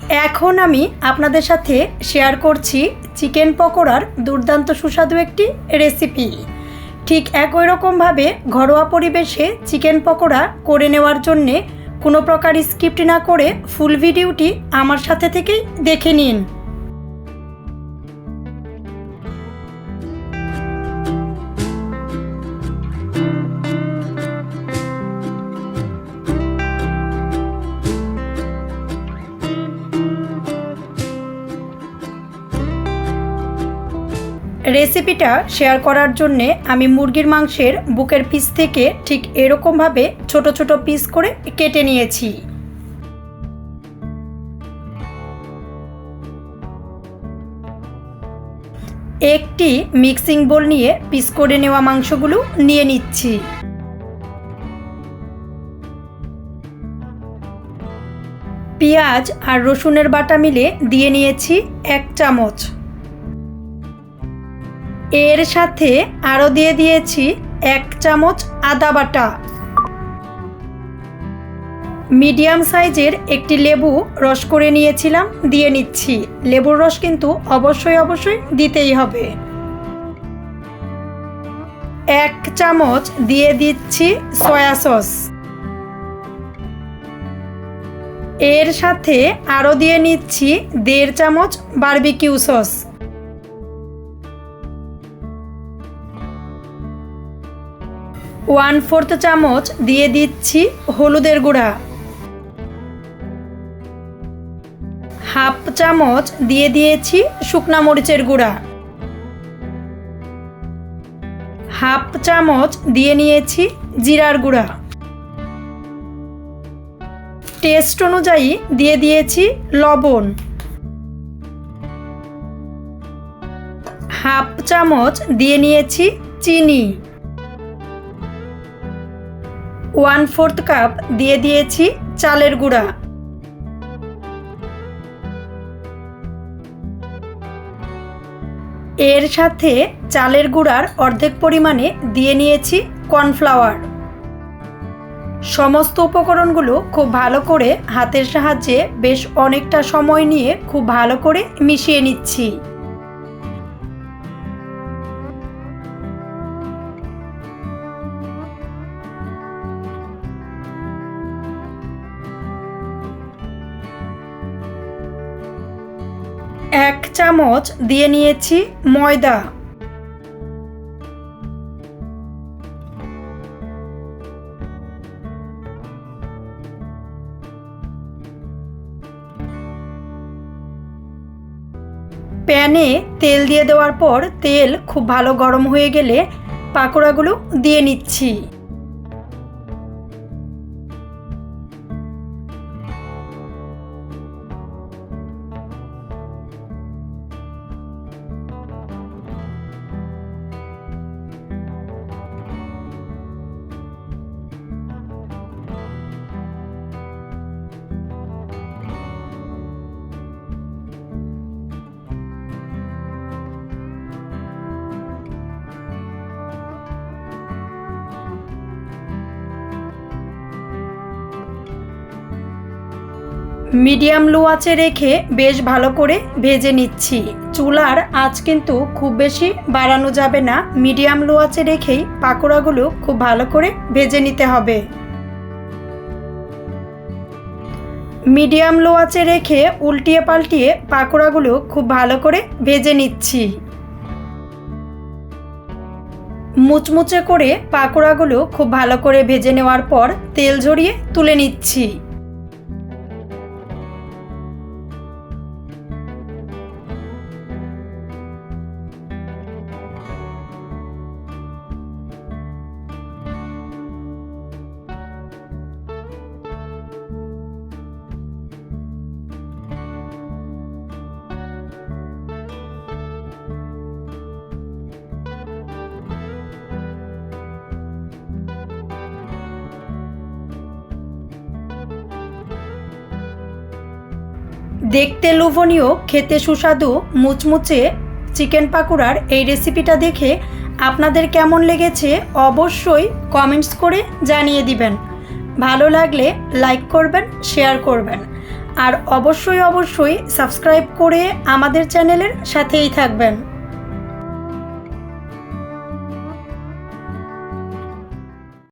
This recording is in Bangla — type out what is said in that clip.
এখন আমি আপনাদের সাথে শেয়ার করছি চিকেন পকোড়ার দুর্দান্ত সুস্বাদু একটি রেসিপি। ঠিক একই রকমভাবে ঘরোয়া পরিবেশে চিকেন পকোড়া করে নেওয়ার জন্যে কোনো প্রকার স্কিপ্ট না করে ফুল ভিডিওটি আমার সাথে থেকেই দেখে নিন। রেসিপিটা শেয়ার করার জন্যে আমি মুরগির মাংসের বুকের পিস থেকে ঠিক এরকমভাবে ছোট ছোট পিস করে কেটে নিয়েছি। একটি মিক্সিং বোল নিয়ে পিস করে নেওয়া মাংসগুলো নিয়ে নিচ্ছি। পেঁয়াজ আর রসুনের বাটা মিলে দিয়ে নিয়েছি 1 চামচ। এর সাথে আরও দিয়ে দিয়েছি 1 চামচ আদা বাটা। মিডিয়াম সাইজের একটি লেবু রস করে নিয়েছিলাম, দিয়ে নিচ্ছি। লেবুর রস কিন্তু অবশ্যই দিতেই হবে। 1 চামচ দিয়ে দিচ্ছি সয়া সস। এর সাথে আরও দিয়ে নিচ্ছি 1.5 চামচ বারবিকিউ সস। 1/4 চামচ দিয়ে দিচ্ছি হলুদের গুঁড়া। 1/2 চামচ দিয়ে দিয়েছি শুকনা মরিচের গুঁড়া। 1/2 চামচ দিয়ে নিয়েছি জিরার গুঁড়া। টেস্ট অনুযায়ী দিয়ে দিয়েছি লবণ। 1/2 চামচ দিয়ে নিয়েছি চিনি। 1/4 কাপ দিয়ে দিয়েছি চালের গুঁড়া। এর সাথে চালের গুঁড়ার অর্ধেক পরিমাণে দিয়ে নিয়েছি কর্নফ্লাওয়ার। সমস্ত উপকরণগুলো খুব ভালো করে হাতের সাহায্যে বেশ অনেকটা সময় নিয়ে খুব ভালো করে মিশিয়ে নিচ্ছি। এক চামচ দিয়ে নিয়েছি ময়দা। প্যানে তেল দিয়ে দেওয়ার পর তেল খুব ভালো গরম হয়ে গেলে পাকোড়াগুলো দিয়ে নিচ্ছি। মিডিয়াম লো আঁচে রেখে বেশ ভালো করে ভেজে নিচ্ছি। চুলার আঁচ কিন্তু খুব বেশি বাড়ানো যাবে না, মিডিয়াম লো আঁচে রেখেই পাকোড়াগুলো খুব ভালো করে ভেজে নিতে হবে। মিডিয়াম লো আঁচে রেখে উল্টিয়ে পাল্টিয়ে পাকোড়াগুলো খুব ভালো করে ভেজে নিচ্ছি। মুচমুচে করে পাকোড়াগুলো খুব ভালো করে ভেজে নেওয়ার পর তেল ঝরিয়ে তুলে নিচ্ছি। দেখতে লোভনীয়, খেতে সুস্বাদু মুচমুচে চিকেন পাকোড়ার এই রেসিপিটা দেখে আপনাদের কেমন লেগেছে অবশ্যই কমেন্টস করে জানিয়ে দিবেন। ভালো লাগলে লাইক করবেন, শেয়ার করবেন। আর অবশ্যই সাবস্ক্রাইব করে আমাদের চ্যানেলের সাথেই থাকবেন।